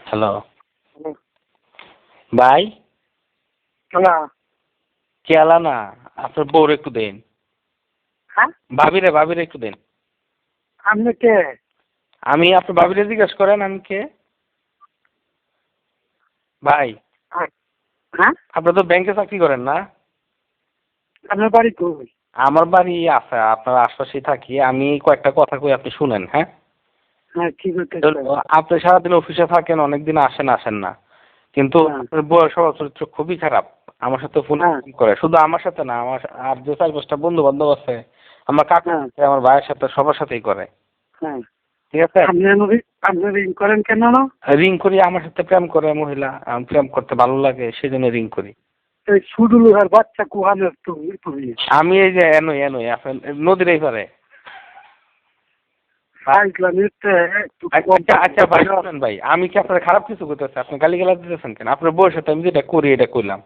Hello ভাই, কেলা না আপনার বউর একটু দেন। হ্যাঁ, ভাবিরে একটু দেন। আপনি কে? আমি আপনার ভাবিরে জিজ্ঞেস করেন আমি কে। ভাই হ্যাঁ, আপনার তো ব্যাংকে চাকরি করেন না? আপনার বাড়ি কই? আমার বাড়ি আছে আপনার আশপাশেই থাকি। আমি কয়েকটা কথা কই, আপনি শুনেন। হ্যাঁ, হ্যাঁ, কি করতে আপনি সারাদিন অফিসে থাকেন, অনেকদিন আসেন না, কিন্তু আপনার বউয়ের স্বভাব চরিত্র খুবই খারাপ। আমার সাথে ফোন করে, শুধু আমার সাথে না, আমার আর যে 4-5টা বন্ধু বান্ধব আছে, আমার কাকা আছে, আমার ভাইয়ের সাথে, সবার সাথেই করে। হ্যাঁ, ঠিক আছে, আপনি রিং করেন কেন? রিং করি, আমার সাথে প্রেম করে মহিলা, আমি প্রেম করতে ভালো লাগে সেজন্য রিং করি। এই শুধু লোহার বাচ্চা কুহানের তুমি আমি এই যে এনই আপনার নদীর এই পারে। আচ্ছা ভাই শুনেন ভাই, আমি কি আপনার খারাপ কিছু করতেছি? আপনি গালিগালাজ দিতেছেন কেন? আপনার বউয়ের সাথে আমি যেটা করি এটা কইলাম।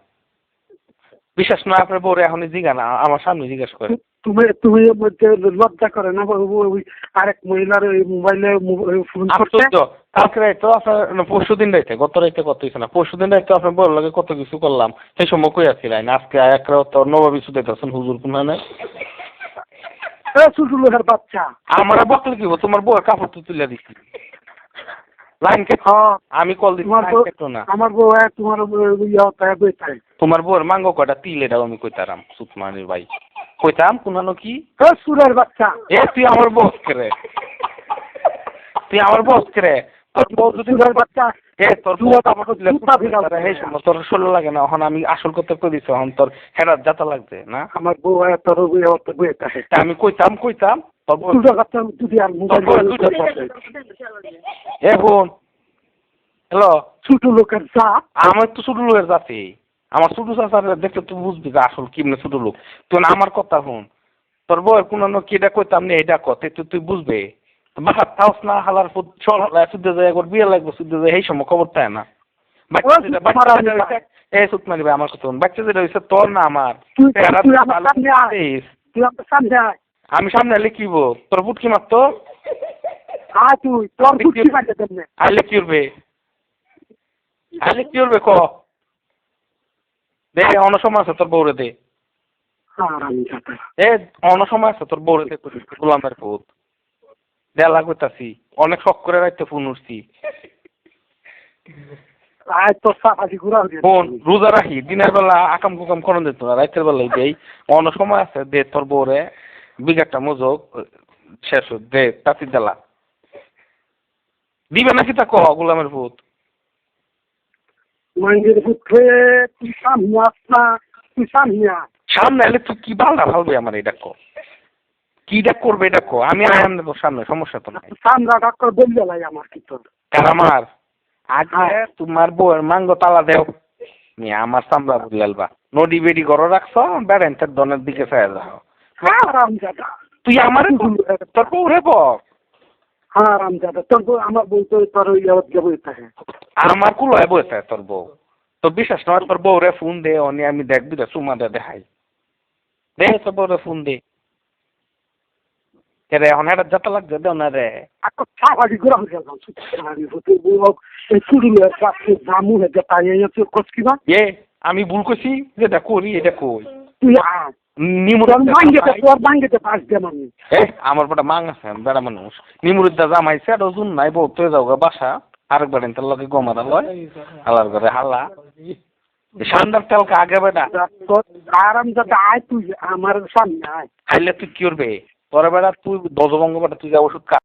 বিশ্বাস নয় আপনার বউরে এখনই জিজ্ঞান, আমার সামনে জিজ্ঞেস করে। তুমি লজ্জা করে না আরেক মহিলার মোবাইলে ফোন করতে? কালকে রাইতে আপনার পরশুদিন রাইতে, গত রাইতে কত হয়েছে না, পরশুদিন রাইতে আপনার বউর লাগে কত কিছু করলাম, সেই সময় কই আসছিলেন। আজকে এক রাত নবাবি শুধাইতেছেন হুজুর কোনখানে। ছোট লোকের বাচ্চা আমার বকলে কি তোমার বউয়ের কাপড় তো তুলে দিচ্ছি। লাইন কেটো, আমি কল দিচ্ছি, না আমার বউ তোমার বউয়ের মাঙ্গ কয়টা তিল, এটাও আমি কইতারাম সুতমানির ভাই, কইতাম কোনানো কি সুরের বাচ্চা। তুই আমার বস করে, তুই আমার বস করে, তোর বউ যদি বাচ্চা তোর শরীর লাগে না, এখন আমি আসল কথা কই দিছি, এখন তোর হেরাত যাতা লাগছে না। আমার বউ তোর আমি কইতাম তোর বউ যদি আর এখন হ্যালো, ছোট লোকের জাত। আমার তো ছোট লোকের জাতি, আমার ছোট চাচার দেখলে তুই বুঝবি যে আসল কেমনে ছোট লোক। তুই না আমার কথা শুন, তোর বউয়ের কোন কি এটা কইতাম না, এটা কথা তুই বুঝবে। বাসার তাওস না হালার চল শুদ্ধ যায়, একবার বিয়ে লাগবে শুদ্ধ যায়, এই সময় খবর থাকে না। এই সুতমানি ভাই আমার কথা শুন, বাচ্চা যেটা হয়েছে তোর না আমার। আমি সামনে এলে কিব তোর বুট কি মারতো? আইলে কি উঠবে, আইলে কি উঠবে ক দে, অন্য সময় আছে তোর বউরে দে, অন্য সময় আছে তোর বউরে দে, গোলামের পুত দেলা করতাছি, অনেক শখ করে রাখতে ফোন উঠছি। রোজা রাখি, দিনের বেলা আকাম কুকাম করন দিত না, রাতের বেলায় দেই। অন্য সময় আছে দে তোর বউরে বিঘাটা মজক শেষ দে, তাঁতি দেলা দিবে নাকি তা কহ গোলামের পুত। সামনে এলে তুই কি বালটা ভালবে আমার, এটা কো কিটা করবে এটা কো, আমি আয়াম নেব সামনে, সমস্যা তো নাই। আমার আগে তোমার বউয়ের মাঙ্গ তালা দেও, আমার সামলা বুঝলালবা নদী বেডি ঘর রাখছো, বেড়ান্তের দনের দিকে চাই যাও। তুই আমার তোর বউ রে বক আমার বউ তো তোর আমার কুলায় বসে তোর বউ। তোর বিশ্বাস নয়, তোর বউ রে ফোন দে, অনি আমি দেখবি রে সুমা দে দেখাই দে, তোর বউ রে ফোন দে রে, এখন এটা যাতা লাগছে দেও না রে। আমি ভুল করছি যেটা করি, এটা কই আমার বড় মাং আছে বেড়া মানুষ, নিমুরুদ্দা জামাইছে আর ওজন নাই, বউ তো যাও বাসা আরেকবার এনতে লগে গমারা লয় হালার ঘরে হাল্লা সান্দার তেলকে আগে বেটা আরাম যাতে আয় তুই আমার সামনে আয়, খাইলে তুই কি করবে তোর বেড়া, তুই দজবঙ্গ বেটা, তুই যা ওষুধ খা।